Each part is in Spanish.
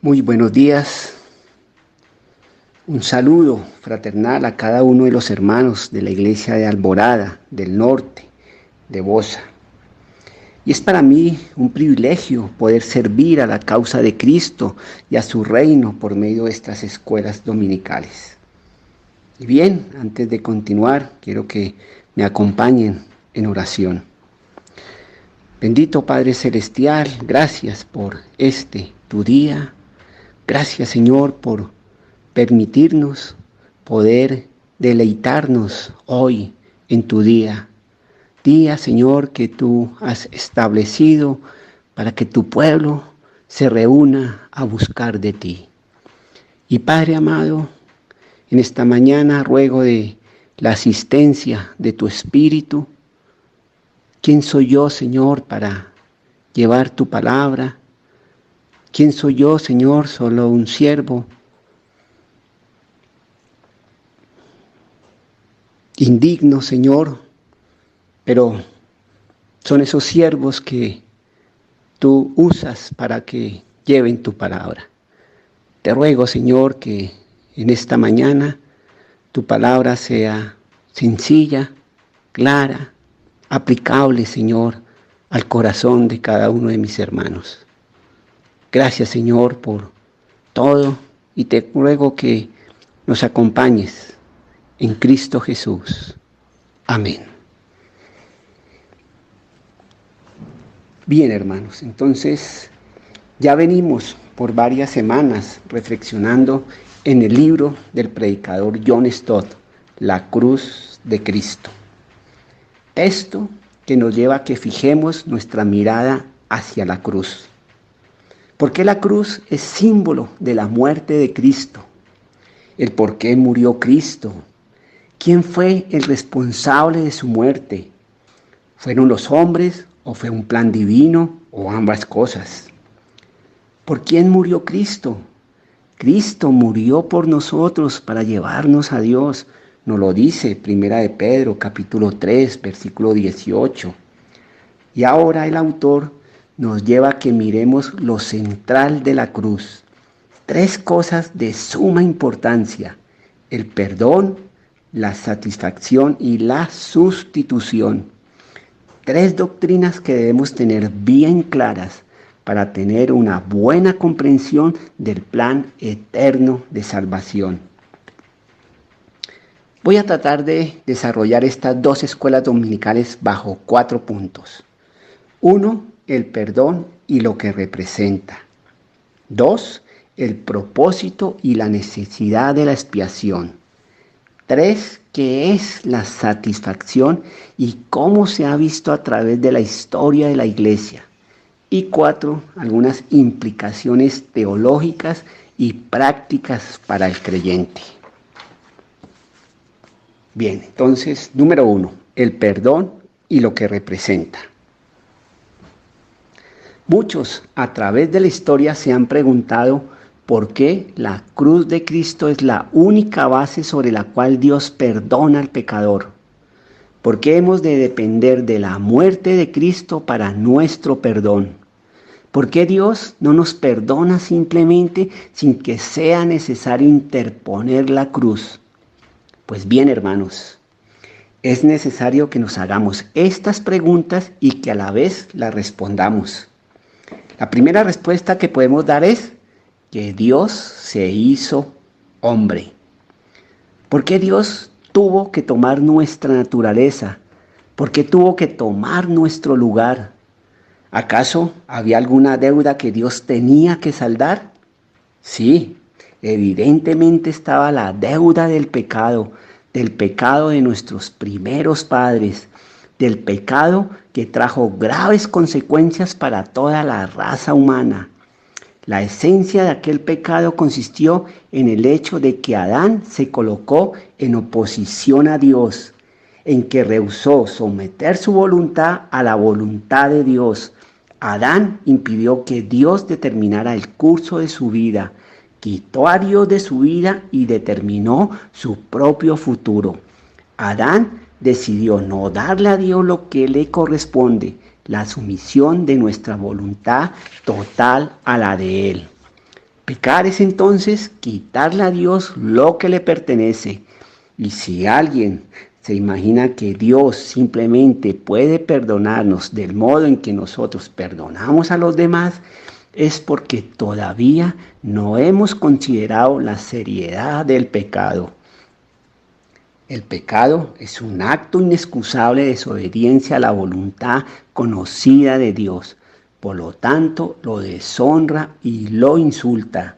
Muy buenos días. Un saludo fraternal a cada uno de los hermanos de la iglesia de Alborada, del norte, de Bosa. Y es para mí un privilegio poder servir a la causa de Cristo y a su reino por medio de estas escuelas dominicales. Y bien, antes de continuar, quiero que me acompañen en oración. Bendito Padre Celestial, gracias por tu día. Gracias, Señor, por permitirnos poder deleitarnos hoy en tu día. Día, Señor, que tú has establecido para que tu pueblo se reúna a buscar de ti. Y Padre amado, en esta mañana ruego de la asistencia de tu Espíritu. ¿Quién soy yo, Señor, para llevar tu palabra? ¿Quién soy yo, Señor? Solo un siervo indigno, Señor, pero son esos siervos que tú usas para que lleven tu palabra. Te ruego, Señor, que en esta mañana tu palabra sea sencilla, clara, aplicable, Señor, al corazón de cada uno de mis hermanos. Gracias, Señor, por todo, y te ruego que nos acompañes en Cristo Jesús. Amén. Bien, hermanos, entonces ya venimos por varias semanas reflexionando en el libro del predicador John Stott, La Cruz de Cristo. Texto que nos lleva a que fijemos nuestra mirada hacia la cruz. Porque la cruz es símbolo de la muerte de Cristo. El por qué murió Cristo. ¿Quién fue el responsable de su muerte? ¿Fueron los hombres o fue un plan divino o ambas cosas? ¿Por quién murió Cristo? Cristo murió por nosotros para llevarnos a Dios. Nos lo dice Primera de Pedro, capítulo 3, versículo 18. Y ahora el autor nos lleva a que miremos lo central de la cruz. Tres cosas de suma importancia: el perdón, la satisfacción y la sustitución. Tres doctrinas que debemos tener bien claras para tener una buena comprensión del plan eterno de salvación. Voy a tratar de desarrollar estas dos escuelas dominicales bajo 4 puntos. 1, el perdón y lo que representa. 2, el propósito y la necesidad de la expiación. 3, qué es la satisfacción y cómo se ha visto a través de la historia de la iglesia. Y 4, algunas implicaciones teológicas y prácticas para el creyente. Bien, entonces, número 1, el perdón y lo que representa. Muchos a través de la historia se han preguntado por qué la cruz de Cristo es la única base sobre la cual Dios perdona al pecador. ¿Por qué hemos de depender de la muerte de Cristo para nuestro perdón? ¿Por qué Dios no nos perdona simplemente sin que sea necesario interponer la cruz? Pues bien, hermanos, es necesario que nos hagamos estas preguntas y que a la vez las respondamos. La primera respuesta que podemos dar es que Dios se hizo hombre. ¿Por qué Dios tuvo que tomar nuestra naturaleza? ¿Por qué tuvo que tomar nuestro lugar? ¿Acaso había alguna deuda que Dios tenía que saldar? Sí, evidentemente estaba la deuda del pecado de nuestros primeros padres, del pecado que trajo graves consecuencias para toda la raza humana. La esencia de aquel pecado consistió en el hecho de que Adán se colocó en oposición a Dios, en que rehusó someter su voluntad a la voluntad de Dios. Adán impidió que Dios determinara el curso de su vida, quitó a Dios de su vida y determinó su propio futuro. Adán decidió no darle a Dios lo que le corresponde, la sumisión de nuestra voluntad total a la de Él. Pecar es entonces quitarle a Dios lo que le pertenece. Y si alguien se imagina que Dios simplemente puede perdonarnos del modo en que nosotros perdonamos a los demás, es porque todavía no hemos considerado la seriedad del pecado. El pecado es un acto inexcusable de desobediencia a la voluntad conocida de Dios. Por lo tanto, lo deshonra y lo insulta.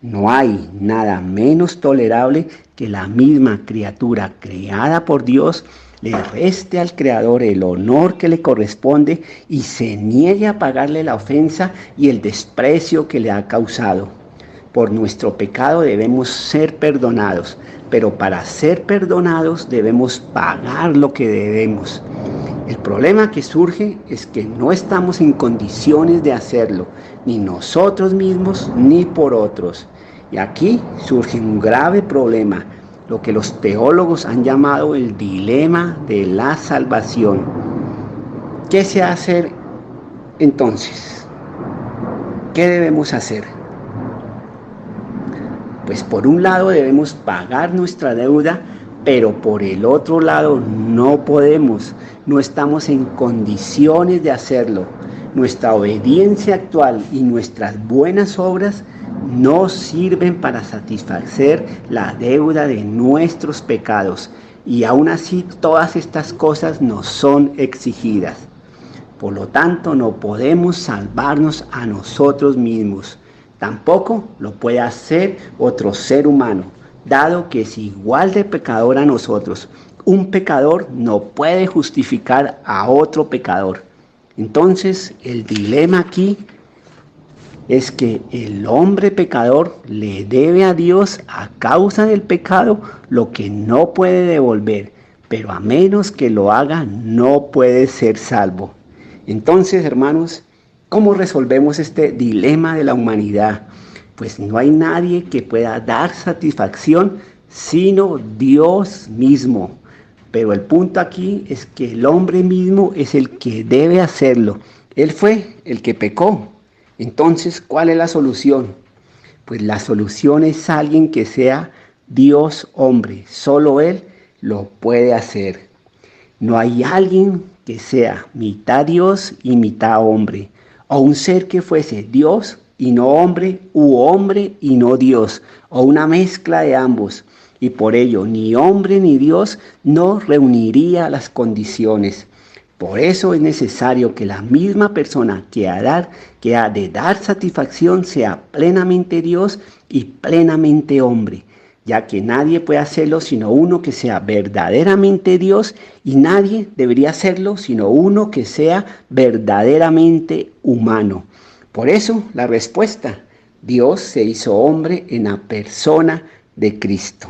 No hay nada menos tolerable que la misma criatura creada por Dios le reste al Creador el honor que le corresponde y se niegue a pagarle la ofensa y el desprecio que le ha causado. Por nuestro pecado debemos ser perdonados, pero para ser perdonados debemos pagar lo que debemos. El problema que surge es que no estamos en condiciones de hacerlo, ni nosotros mismos ni por otros. Y aquí surge un grave problema, lo que los teólogos han llamado el dilema de la salvación. ¿Qué se hace entonces? ¿Qué debemos hacer? Pues por un lado debemos pagar nuestra deuda, pero por el otro lado no podemos, no estamos en condiciones de hacerlo. Nuestra obediencia actual y nuestras buenas obras no sirven para satisfacer la deuda de nuestros pecados, y aún así todas estas cosas nos son exigidas. Por lo tanto, no podemos salvarnos a nosotros mismos. Tampoco lo puede hacer otro ser humano, dado que es igual de pecador a nosotros. Un pecador no puede justificar a otro pecador. Entonces, el dilema aquí es que el hombre pecador le debe a Dios a causa del pecado lo que no puede devolver, pero a menos que lo haga no puede ser salvo. Entonces, hermanos, ¿cómo resolvemos este dilema de la humanidad? Pues no hay nadie que pueda dar satisfacción sino Dios mismo. Pero el punto aquí es que el hombre mismo es el que debe hacerlo. Él fue el que pecó. Entonces, ¿cuál es la solución? Pues la solución es alguien que sea Dios hombre. Solo Él lo puede hacer. No hay alguien que sea mitad Dios y mitad hombre, o un ser que fuese Dios y no hombre, u hombre y no Dios, o una mezcla de ambos. Y por ello ni hombre ni Dios no reuniría las condiciones. Por eso es necesario que la misma persona que ha de dar satisfacción sea plenamente Dios y plenamente hombre, ya que nadie puede hacerlo sino uno que sea verdaderamente Dios, y nadie debería hacerlo sino uno que sea verdaderamente humano. Por eso la respuesta: Dios se hizo hombre en la persona de Cristo.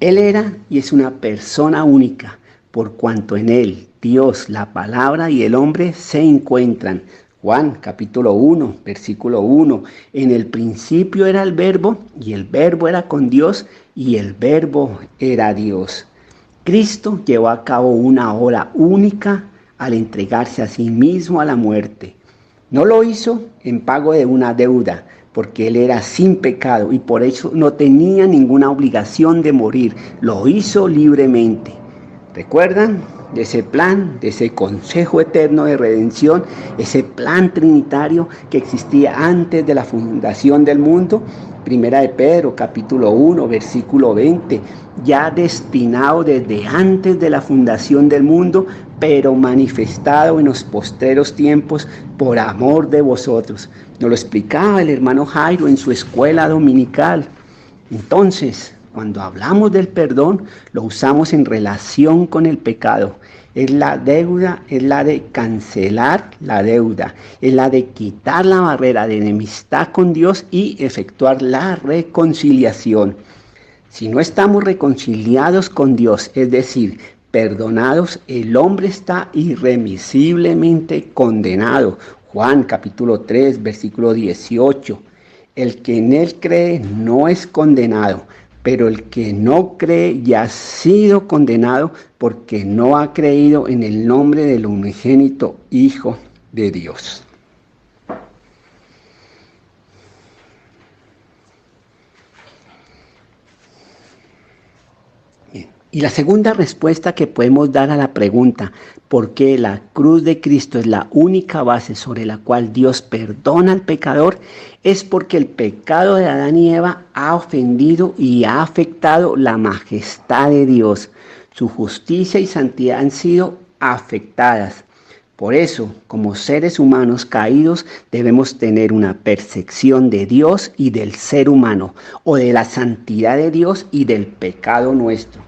Él era y es una persona única, por cuanto en él Dios, la palabra y el hombre se encuentran. Juan capítulo 1, versículo 1. En el principio era el verbo, y el verbo era con Dios, y el verbo era Dios. Cristo llevó a cabo una obra única al entregarse a sí mismo a la muerte. No lo hizo en pago de una deuda, porque Él era sin pecado y por eso no tenía ninguna obligación de morir. Lo hizo libremente. ¿Recuerdan de ese plan, de ese consejo eterno de redención, ese plan trinitario que existía antes de la fundación del mundo? Primera de Pedro, capítulo 1, versículo 20, ya destinado desde antes de la fundación del mundo, pero manifestado en los postreros tiempos por amor de vosotros. Nos lo explicaba el hermano Jairo en su escuela dominical. Entonces, cuando hablamos del perdón, lo usamos en relación con el pecado. Es la deuda, es la de cancelar la deuda, es la de quitar la barrera de enemistad con Dios y efectuar la reconciliación. Si no estamos reconciliados con Dios, es decir, perdonados, el hombre está irremisiblemente condenado. Juan capítulo 3, versículo 18. El que en él cree no es condenado, pero el que no cree ya ha sido condenado porque no ha creído en el nombre del unigénito Hijo de Dios. Y la segunda respuesta que podemos dar a la pregunta, ¿por qué la cruz de Cristo es la única base sobre la cual Dios perdona al pecador? Es porque el pecado de Adán y Eva ha ofendido y ha afectado la majestad de Dios. Su justicia y santidad han sido afectadas. Por eso, como seres humanos caídos, debemos tener una percepción de Dios y del ser humano, o de la santidad de Dios y del pecado nuestro.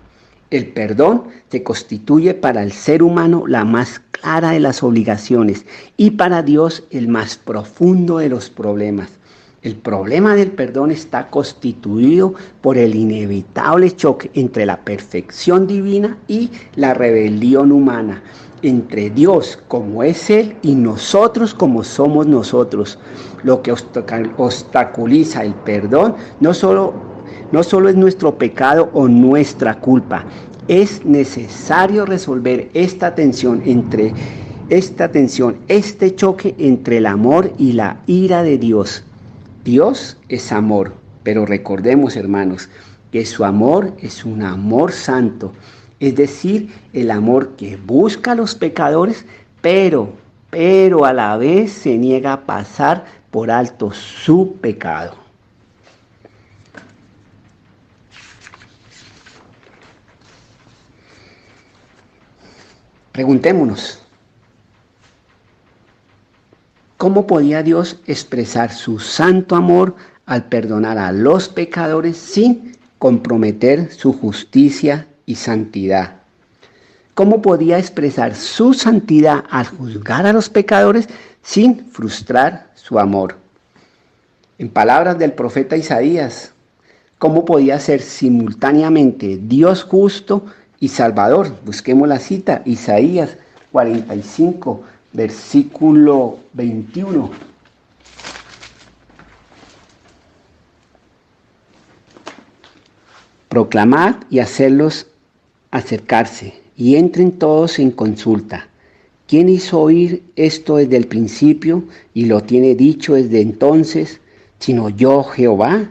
El perdón se constituye para el ser humano la más clara de las obligaciones y para Dios el más profundo de los problemas. El problema del perdón está constituido por el inevitable choque entre la perfección divina y la rebelión humana, entre Dios como es Él y nosotros como somos nosotros. Lo que obstaculiza el perdón no solo es nuestro pecado o nuestra culpa. Es necesario resolver esta tensión, este choque entre el amor y la ira de Dios. Dios es amor, pero recordemos, hermanos, que su amor es un amor santo, es decir, el amor que busca a los pecadores, pero a la vez se niega a pasar por alto su pecado. Preguntémonos, ¿cómo podía Dios expresar su santo amor al perdonar a los pecadores sin comprometer su justicia y santidad? ¿Cómo podía expresar su santidad al juzgar a los pecadores sin frustrar su amor? En palabras del profeta Isaías, ¿cómo podía ser simultáneamente Dios justo y Salvador? Busquemos la cita, Isaías 45, versículo 21. Proclamad y hacerlos acercarse, y entren todos en consulta. ¿Quién hizo oír esto desde el principio y lo tiene dicho desde entonces, sino yo, Jehová?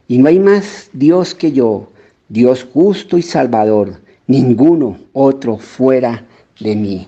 Y no hay más Dios que yo, Dios justo y Salvador, ninguno otro fuera de mí.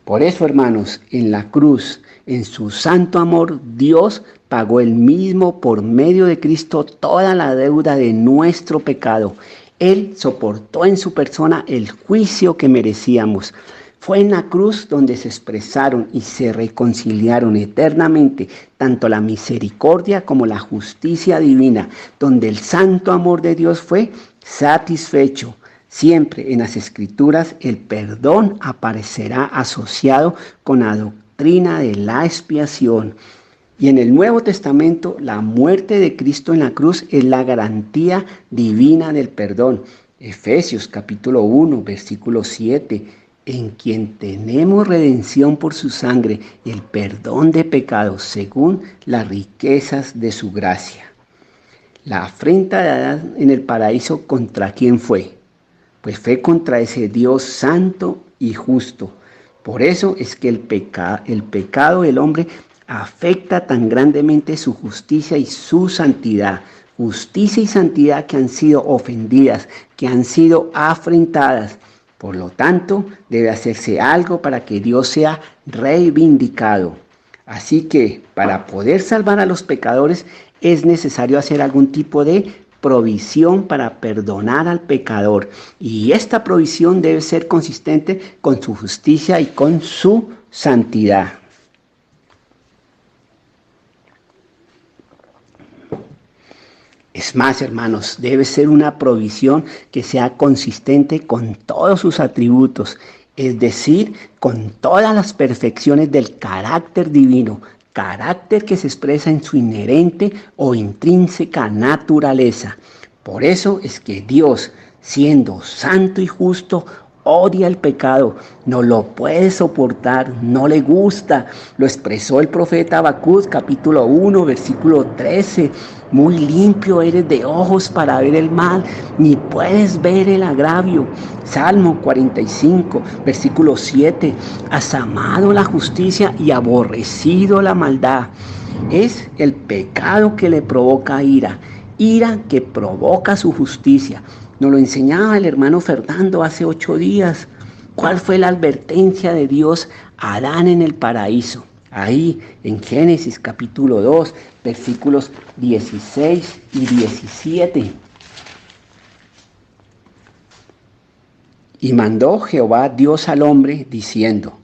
Por eso, hermanos, en la cruz, en su santo amor, Dios pagó él mismo por medio de Cristo toda la deuda de nuestro pecado. Él soportó en su persona el juicio que merecíamos. Fue en la cruz donde se expresaron y se reconciliaron eternamente tanto la misericordia como la justicia divina, donde el santo amor de Dios fue satisfecho. Siempre en las Escrituras el perdón aparecerá asociado con la doctrina de la expiación. Y en el Nuevo Testamento la muerte de Cristo en la cruz es la garantía divina del perdón. Efesios capítulo 1, versículo 7. En quien tenemos redención por su sangre, el perdón de pecados según las riquezas de su gracia. La afrenta de Adán en el paraíso, ¿contra quién fue? Pues fue contra ese Dios santo y justo. Por eso es que el pecado del hombre afecta tan grandemente su justicia y su santidad. Justicia y santidad que han sido ofendidas, que han sido afrentadas. Por lo tanto, debe hacerse algo para que Dios sea reivindicado. Así que, para poder salvar a los pecadores, es necesario hacer algún tipo de provisión para perdonar al pecador. Y esta provisión debe ser consistente con su justicia y con su santidad. Es más, hermanos, debe ser una provisión que sea consistente con todos sus atributos, es decir, con todas las perfecciones del carácter divino, carácter que se expresa en su inherente o intrínseca naturaleza. Por eso es que Dios, siendo santo y justo, odia el pecado, no lo puede soportar, no le gusta. Lo expresó el profeta Habacuc, capítulo 1, versículo 13. Muy limpio eres de ojos para ver el mal, ni puedes ver el agravio. Salmo 45, versículo 7. Has amado la justicia y aborrecido la maldad. Es el pecado que le provoca ira que provoca su justicia. Nos lo enseñaba el hermano Fernando hace 8 días. ¿Cuál fue la advertencia de Dios a Adán en el paraíso? Ahí en Génesis capítulo 2, versículos 16 y 17. Y mandó Jehová Dios al hombre, diciendo: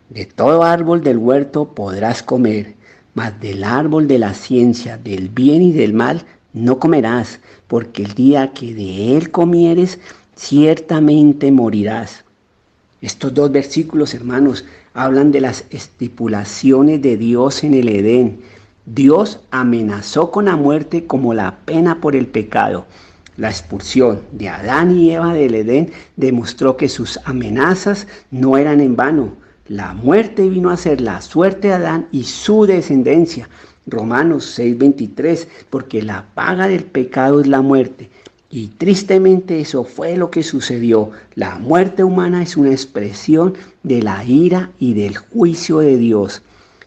de todo árbol del huerto podrás comer, mas del árbol de la ciencia, del bien y del mal, no comerás, porque el día que de él comieres, ciertamente morirás. Estos 2 versículos, hermanos, hablan de las estipulaciones de Dios en el Edén. Dios amenazó con la muerte como la pena por el pecado. La expulsión de Adán y Eva del Edén demostró que sus amenazas no eran en vano. La muerte vino a ser la suerte de Adán y su descendencia. Romanos 6:23, porque la paga del pecado es la muerte. Y tristemente eso fue lo que sucedió. La muerte humana es una expresión de la ira y del juicio de Dios.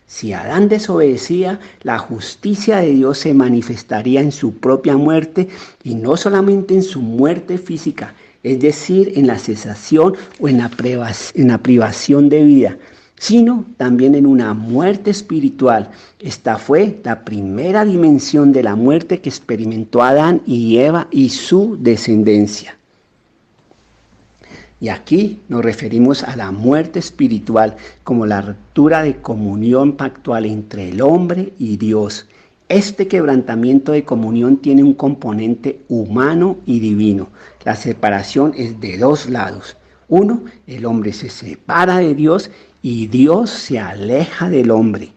Si Adán desobedecía, la justicia de Dios se manifestaría en su propia muerte y no solamente en su muerte física, es decir, en la cesación o en la privación de vida, sino también en una muerte espiritual. Esta fue la primera dimensión de la muerte que experimentó Adán y Eva y su descendencia. Y aquí nos referimos a la muerte espiritual como la ruptura de comunión pactual entre el hombre y Dios. Este quebrantamiento de comunión tiene un componente humano y divino. La separación es de 2 lados. Uno, el hombre se separa de Dios y Dios se aleja del hombre.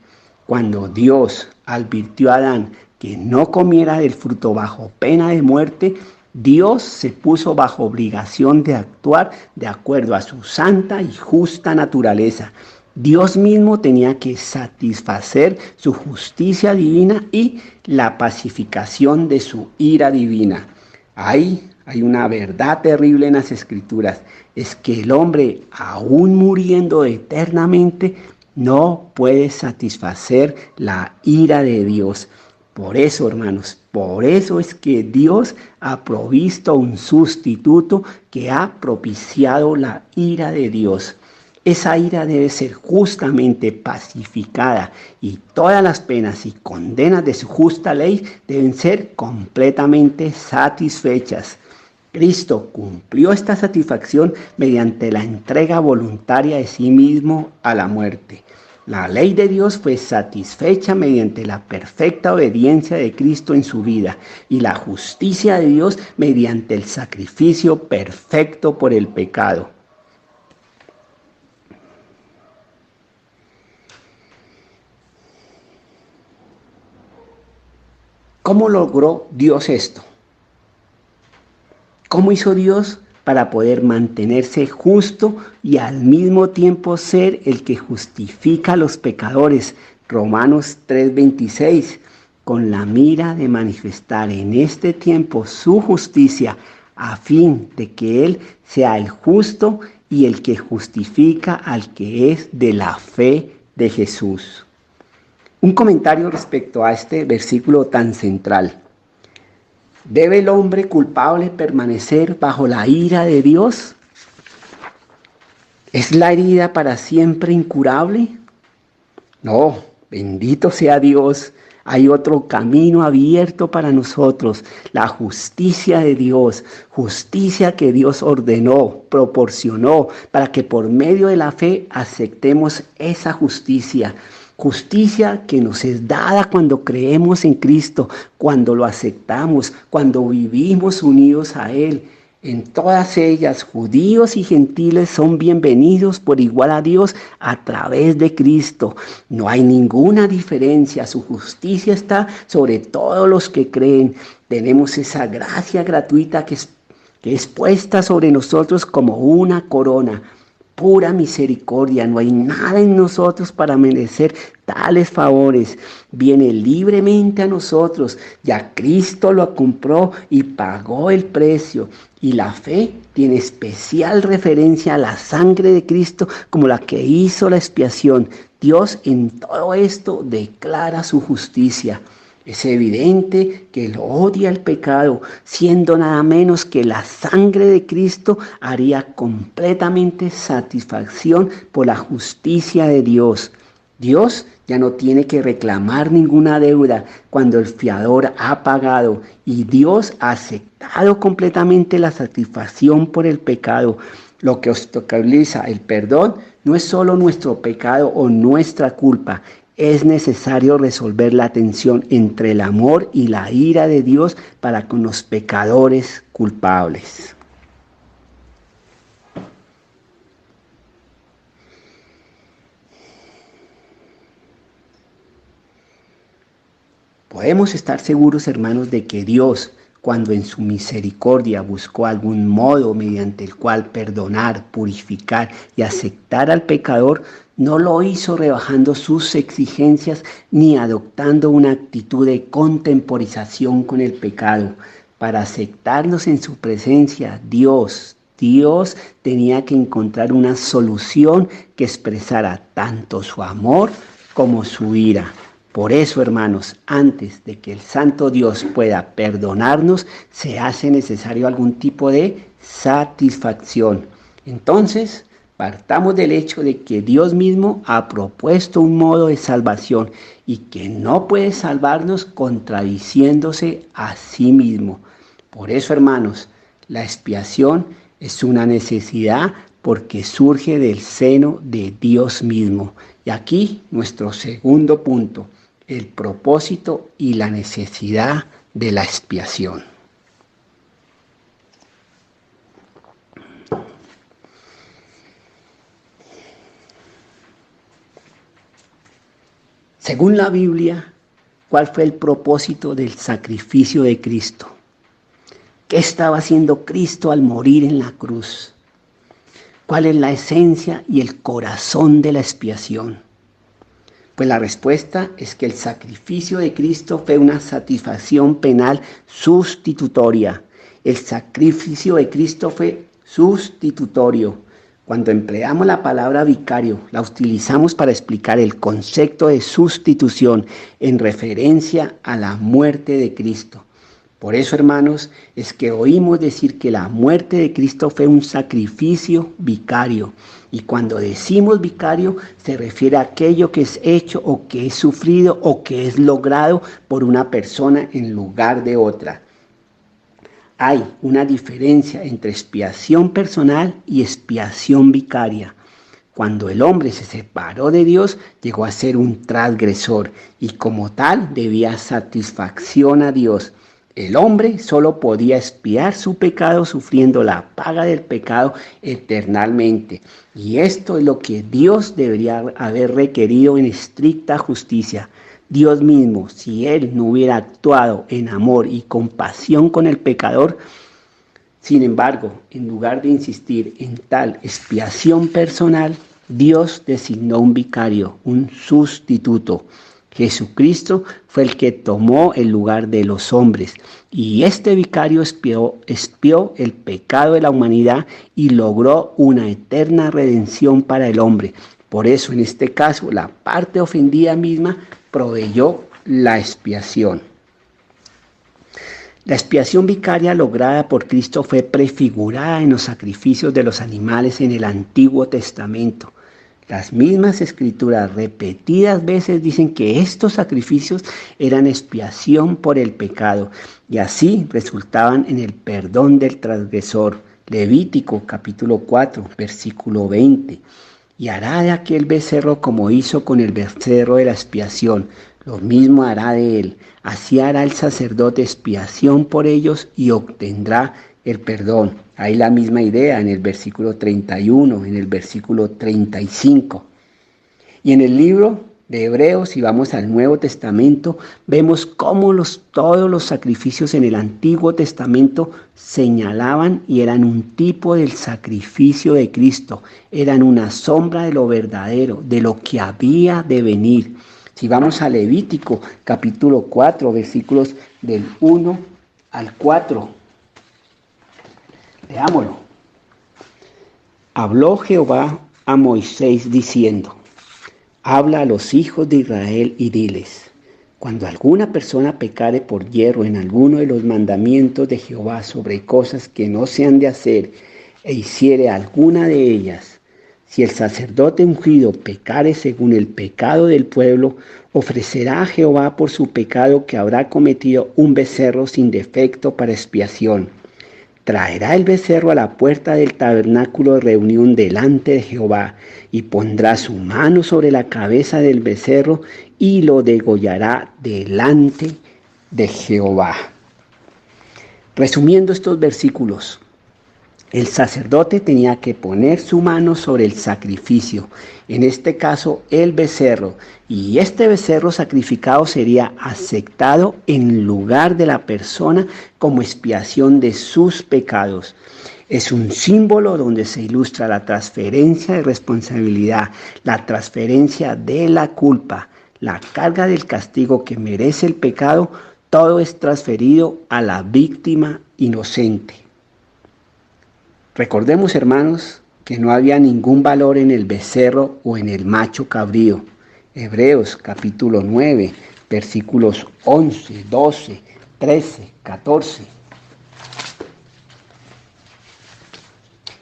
Cuando Dios advirtió a Adán que no comiera del fruto bajo pena de muerte, Dios se puso bajo obligación de actuar de acuerdo a su santa y justa naturaleza. Dios mismo tenía que satisfacer su justicia divina y la pacificación de su ira divina. Ahí hay una verdad terrible en las Escrituras, es que el hombre, aún muriendo eternamente, no puede satisfacer la ira de Dios. Por eso, hermanos, por eso es que Dios ha provisto un sustituto que ha propiciado la ira de Dios. Esa ira debe ser justamente pacificada y todas las penas y condenas de su justa ley deben ser completamente satisfechas. Cristo cumplió esta satisfacción mediante la entrega voluntaria de sí mismo a la muerte. La ley de Dios fue satisfecha mediante la perfecta obediencia de Cristo en su vida y la justicia de Dios mediante el sacrificio perfecto por el pecado. ¿Cómo logró Dios esto? ¿Cómo hizo Dios para poder mantenerse justo y al mismo tiempo ser el que justifica a los pecadores? Romanos 3:26, con la mira de manifestar en este tiempo su justicia, a fin de que Él sea el justo y el que justifica al que es de la fe de Jesús. Un comentario respecto a este versículo tan central. ¿Debe el hombre culpable permanecer bajo la ira de Dios? ¿Es la herida para siempre incurable? No, bendito sea Dios. Hay otro camino abierto para nosotros, la justicia de Dios, justicia que Dios ordenó, proporcionó, para que por medio de la fe aceptemos esa justicia. Justicia que nos es dada cuando creemos en Cristo, cuando lo aceptamos, cuando vivimos unidos a Él. En todas ellas, judíos y gentiles son bienvenidos por igual a Dios a través de Cristo. No hay ninguna diferencia, su justicia está sobre todos los que creen. Tenemos esa gracia gratuita que es puesta sobre nosotros como una corona. Pura misericordia, no hay nada en nosotros para merecer tales favores. Viene libremente a nosotros, ya Cristo lo compró y pagó el precio. Y la fe tiene especial referencia a la sangre de Cristo como la que hizo la expiación. Dios en todo esto declara su justicia. Es evidente que él odia el pecado, siendo nada menos que la sangre de Cristo haría completamente satisfacción por la justicia de Dios. Dios ya no tiene que reclamar ninguna deuda cuando el fiador ha pagado y Dios ha aceptado completamente la satisfacción por el pecado. Lo que obstaculiza el perdón no es solo nuestro pecado o nuestra culpa. Es necesario resolver la tensión entre el amor y la ira de Dios para con los pecadores culpables. Podemos estar seguros, hermanos, de que Dios, cuando en su misericordia buscó algún modo mediante el cual perdonar, purificar y aceptar al pecador, no lo hizo rebajando sus exigencias ni adoptando una actitud de contemporización con el pecado. Para aceptarnos en su presencia, Dios tenía que encontrar una solución que expresara tanto su amor como su ira. Por eso, hermanos, antes de que el Santo Dios pueda perdonarnos, se hace necesario algún tipo de satisfacción. Entonces, partamos del hecho de que Dios mismo ha propuesto un modo de salvación y que no puede salvarnos contradiciéndose a sí mismo. Por eso, hermanos, la expiación es una necesidad porque surge del seno de Dios mismo. Y aquí nuestro segundo punto, el propósito y la necesidad de la expiación. Según la Biblia, ¿cuál fue el propósito del sacrificio de Cristo? ¿Qué estaba haciendo Cristo al morir en la cruz? ¿Cuál es la esencia y el corazón de la expiación? Pues la respuesta es que el sacrificio de Cristo fue una satisfacción penal sustitutoria. El sacrificio de Cristo fue sustitutorio. Cuando empleamos la palabra vicario, la utilizamos para explicar el concepto de sustitución en referencia a la muerte de Cristo. Por eso, hermanos, es que oímos decir que la muerte de Cristo fue un sacrificio vicario. Y cuando decimos vicario, se refiere a aquello que es hecho o que es sufrido o que es logrado por una persona en lugar de otra. Hay una diferencia entre expiación personal y expiación vicaria. Cuando el hombre se separó de Dios, llegó a ser un transgresor y como tal debía satisfacción a Dios. El hombre solo podía expiar su pecado sufriendo la paga del pecado eternamente. Y esto es lo que Dios debería haber requerido en estricta justicia. Dios mismo, si Él no hubiera actuado en amor y compasión con el pecador, sin embargo, en lugar de insistir en tal expiación personal, Dios designó un vicario, un sustituto. Jesucristo fue el que tomó el lugar de los hombres y este vicario expió el pecado de la humanidad y logró una eterna redención para el hombre. Por eso, en este caso, la parte ofendida misma proveyó la expiación. La expiación vicaria lograda por Cristo fue prefigurada en los sacrificios de los animales en el Antiguo Testamento. Las mismas escrituras repetidas veces dicen que estos sacrificios eran expiación por el pecado y así resultaban en el perdón del transgresor. Levítico capítulo 4, versículo 20. Y hará de aquel becerro como hizo con el becerro de la expiación. Lo mismo hará de él. Así hará el sacerdote expiación por ellos y obtendrá el perdón. Hay la misma idea en el versículo 31, en el versículo 35. Y en el libro de Hebreos, si vamos al Nuevo Testamento, vemos cómo todos los sacrificios en el Antiguo Testamento señalaban y eran un tipo del sacrificio de Cristo. Eran una sombra de lo verdadero, de lo que había de venir. Si vamos a Levítico, capítulo 4, versículos del 1 al 4. Leámoslo. Habló Jehová a Moisés diciendo: habla a los hijos de Israel y diles: Cuando alguna persona pecare por yerro en alguno de los mandamientos de Jehová sobre cosas que no se han de hacer, e hiciere alguna de ellas, si el sacerdote ungido pecare según el pecado del pueblo, ofrecerá a Jehová por su pecado que habrá cometido un becerro sin defecto para expiación. Traerá el becerro a la puerta del tabernáculo de reunión delante de Jehová, y pondrá su mano sobre la cabeza del becerro y lo degollará delante de Jehová. Resumiendo estos versículos, el sacerdote tenía que poner su mano sobre el sacrificio, en este caso el becerro, y este becerro sacrificado sería aceptado en lugar de la persona como expiación de sus pecados. Es un símbolo donde se ilustra la transferencia de responsabilidad, la transferencia de la culpa, la carga del castigo que merece el pecado. Todo es transferido a la víctima inocente. Recordemos, hermanos, que no había ningún valor en el becerro o en el macho cabrío. Hebreos capítulo 9, versículos 11, 12, 13, 14.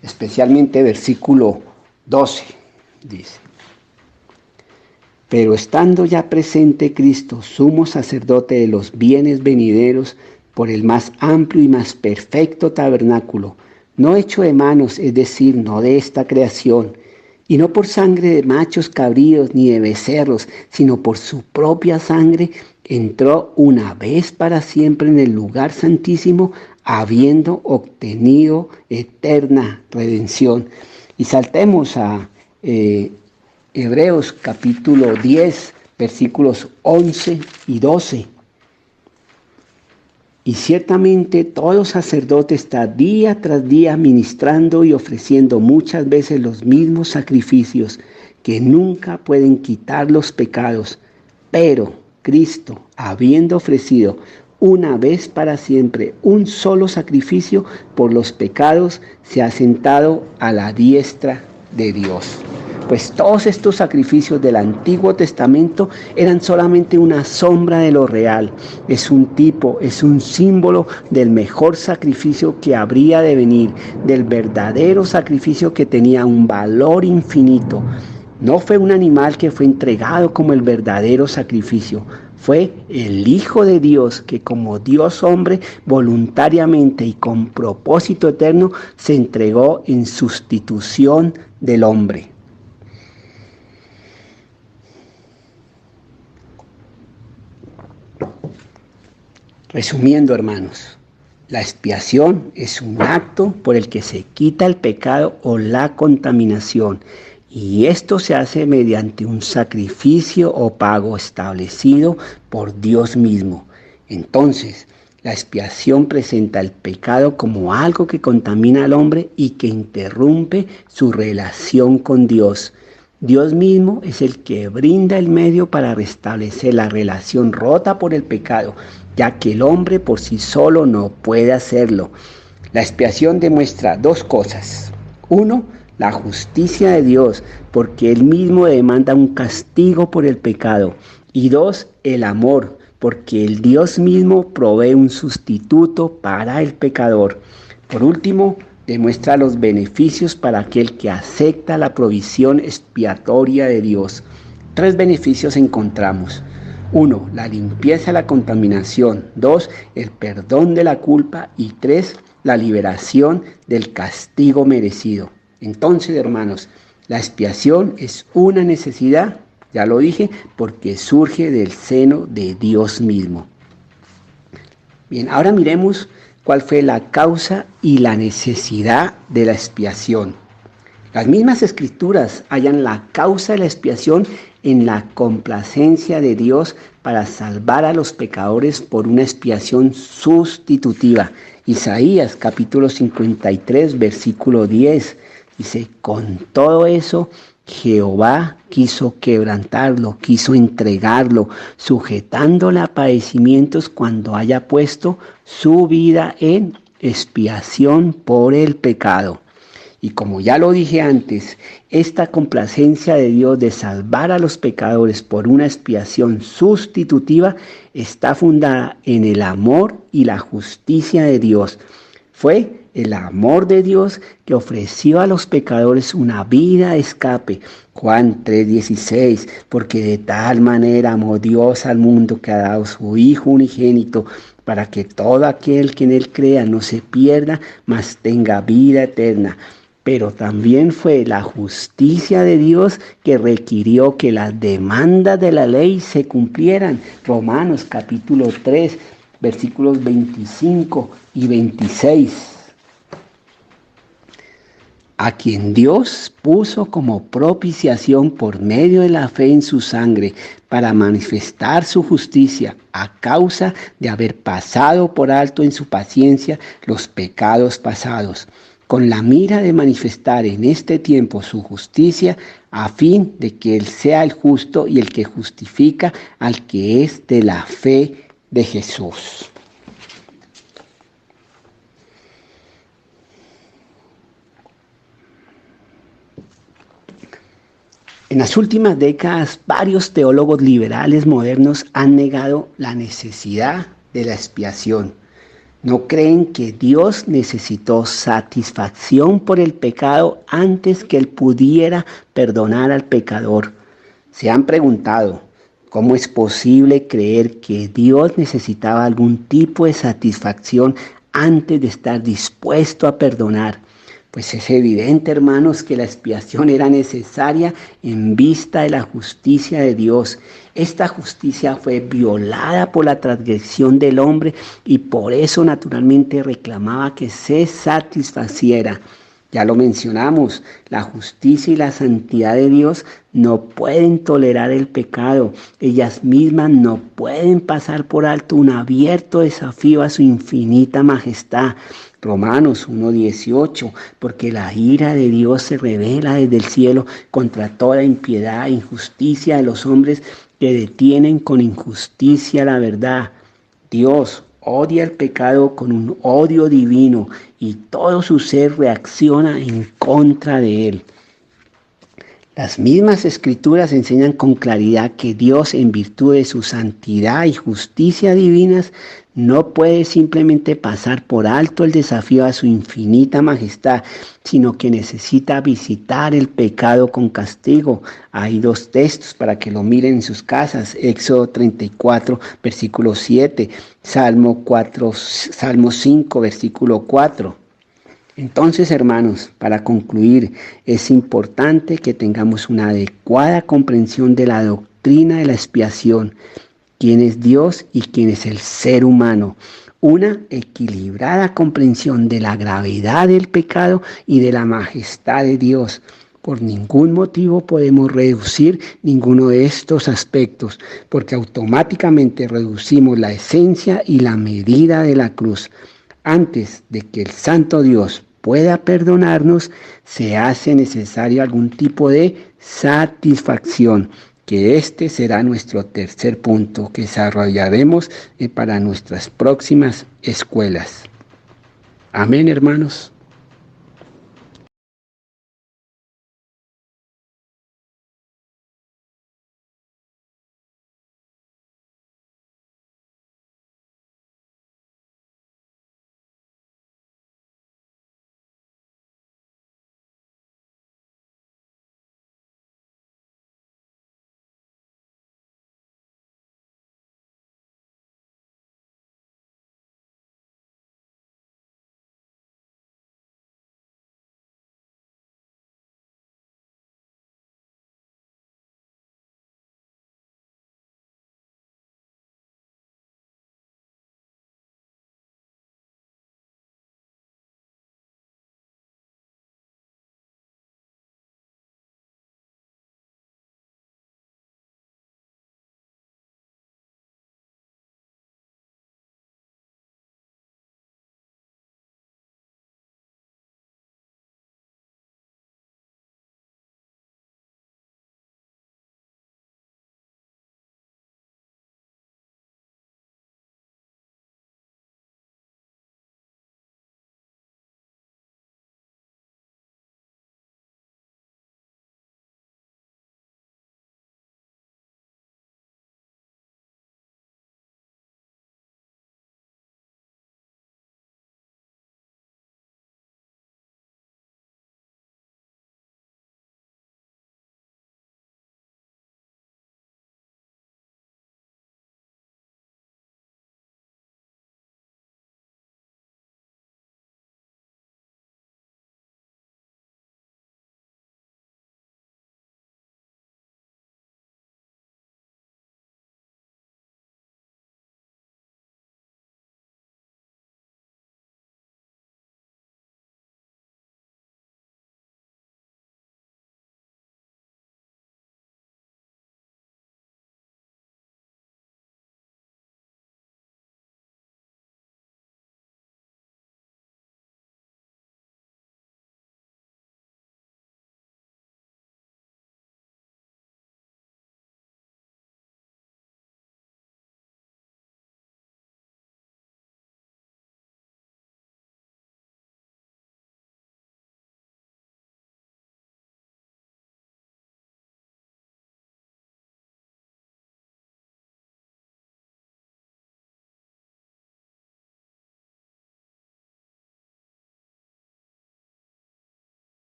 Especialmente versículo 12, dice: pero estando ya presente Cristo, sumo sacerdote de los bienes venideros, por el más amplio y más perfecto tabernáculo, no hecho de manos, es decir, no de esta creación, y no por sangre de machos cabríos ni de becerros, sino por su propia sangre, entró una vez para siempre en el lugar santísimo, habiendo obtenido eterna redención. Y saltemos a Hebreos capítulo 10, versículos 11 y 12. Y ciertamente todo sacerdote está día tras día ministrando y ofreciendo muchas veces los mismos sacrificios que nunca pueden quitar los pecados. Pero Cristo, habiendo ofrecido una vez para siempre un solo sacrificio por los pecados, se ha sentado a la diestra de Dios. Pues todos estos sacrificios del Antiguo Testamento eran solamente una sombra de lo real. Es un tipo, es un símbolo del mejor sacrificio que habría de venir, del verdadero sacrificio que tenía un valor infinito. No fue un animal que fue entregado como el verdadero sacrificio. Fue el Hijo de Dios que, como Dios hombre, voluntariamente y con propósito eterno, se entregó en sustitución del hombre. Resumiendo, hermanos, la expiación es un acto por el que se quita el pecado o la contaminación, y esto se hace mediante un sacrificio o pago establecido por Dios mismo. Entonces, la expiación presenta el pecado como algo que contamina al hombre y que interrumpe su relación con Dios. Dios mismo es el que brinda el medio para restablecer la relación rota por el pecado, ya que el hombre por sí solo no puede hacerlo. La expiación demuestra dos cosas. Uno, la justicia de Dios, porque Él mismo demanda un castigo por el pecado. Y dos, el amor, porque el Dios mismo provee un sustituto para el pecador. Por último, demuestra los beneficios para aquel que acepta la provisión expiatoria de Dios. 3 beneficios encontramos. 1. La limpieza de la contaminación. 2. El perdón de la culpa. Y 3. La liberación del castigo merecido. Entonces, hermanos, la expiación es una necesidad, ya lo dije, porque surge del seno de Dios mismo. Bien, ahora miremos cuál fue la causa y la necesidad de la expiación. Las mismas escrituras hallan la causa de la expiación en la complacencia de Dios para salvar a los pecadores por una expiación sustitutiva. Isaías capítulo 53, versículo 10, dice: con todo eso Jehová quiso quebrantarlo, quiso entregarlo, sujetándole a padecimientos cuando haya puesto su vida en expiación por el pecado. Y como ya lo dije antes, esta complacencia de Dios de salvar a los pecadores por una expiación sustitutiva está fundada en el amor y la justicia de Dios. Fue el amor de Dios que ofreció a los pecadores una vida de escape. Juan 3:16, porque de tal manera amó Dios al mundo que ha dado su Hijo unigénito, para que todo aquel que en él crea no se pierda, mas tenga vida eterna. Pero también fue la justicia de Dios que requirió que las demandas de la ley se cumplieran. Romanos capítulo 3, versículos 25 y 26. A quien Dios puso como propiciación por medio de la fe en su sangre para manifestar su justicia a causa de haber pasado por alto en su paciencia los pecados pasados, con la mira de manifestar en este tiempo su justicia, a fin de que Él sea el justo y el que justifica al que es de la fe de Jesús. En las últimas décadas, varios teólogos liberales modernos han negado la necesidad de la expiación. No creen que Dios necesitó satisfacción por el pecado antes que Él pudiera perdonar al pecador. Se han preguntado, ¿cómo es posible creer que Dios necesitaba algún tipo de satisfacción antes de estar dispuesto a perdonar? Pues es evidente, hermanos, que la expiación era necesaria en vista de la justicia de Dios. Esta justicia fue violada por la transgresión del hombre y por eso naturalmente reclamaba que se satisfaciera. Ya lo mencionamos, la justicia y la santidad de Dios no pueden tolerar el pecado. Ellas mismas no pueden pasar por alto un abierto desafío a su infinita majestad. Romanos 1:18, porque la ira de Dios se revela desde el cielo contra toda impiedad e injusticia de los hombres que detienen con injusticia la verdad. Dios odia el pecado con un odio divino y todo su ser reacciona en contra de él. Las mismas escrituras enseñan con claridad que Dios, en virtud de su santidad y justicia divinas, no puede simplemente pasar por alto el desafío a su infinita majestad, sino que necesita visitar el pecado con castigo. Hay dos textos para que lo miren en sus casas: Éxodo 34, versículo 7, Salmo 5, versículo 4. Entonces, hermanos, para concluir, es importante que tengamos una adecuada comprensión de la doctrina de la expiación, quién es Dios y quién es el ser humano, una equilibrada comprensión de la gravedad del pecado y de la majestad de Dios. Por ningún motivo podemos reducir ninguno de estos aspectos, porque automáticamente reducimos la esencia y la medida de la cruz. Antes de que el Santo Dios pueda perdonarnos, se hace necesario algún tipo de satisfacción, que este será nuestro tercer punto que desarrollaremos para nuestras próximas escuelas. Amén, hermanos.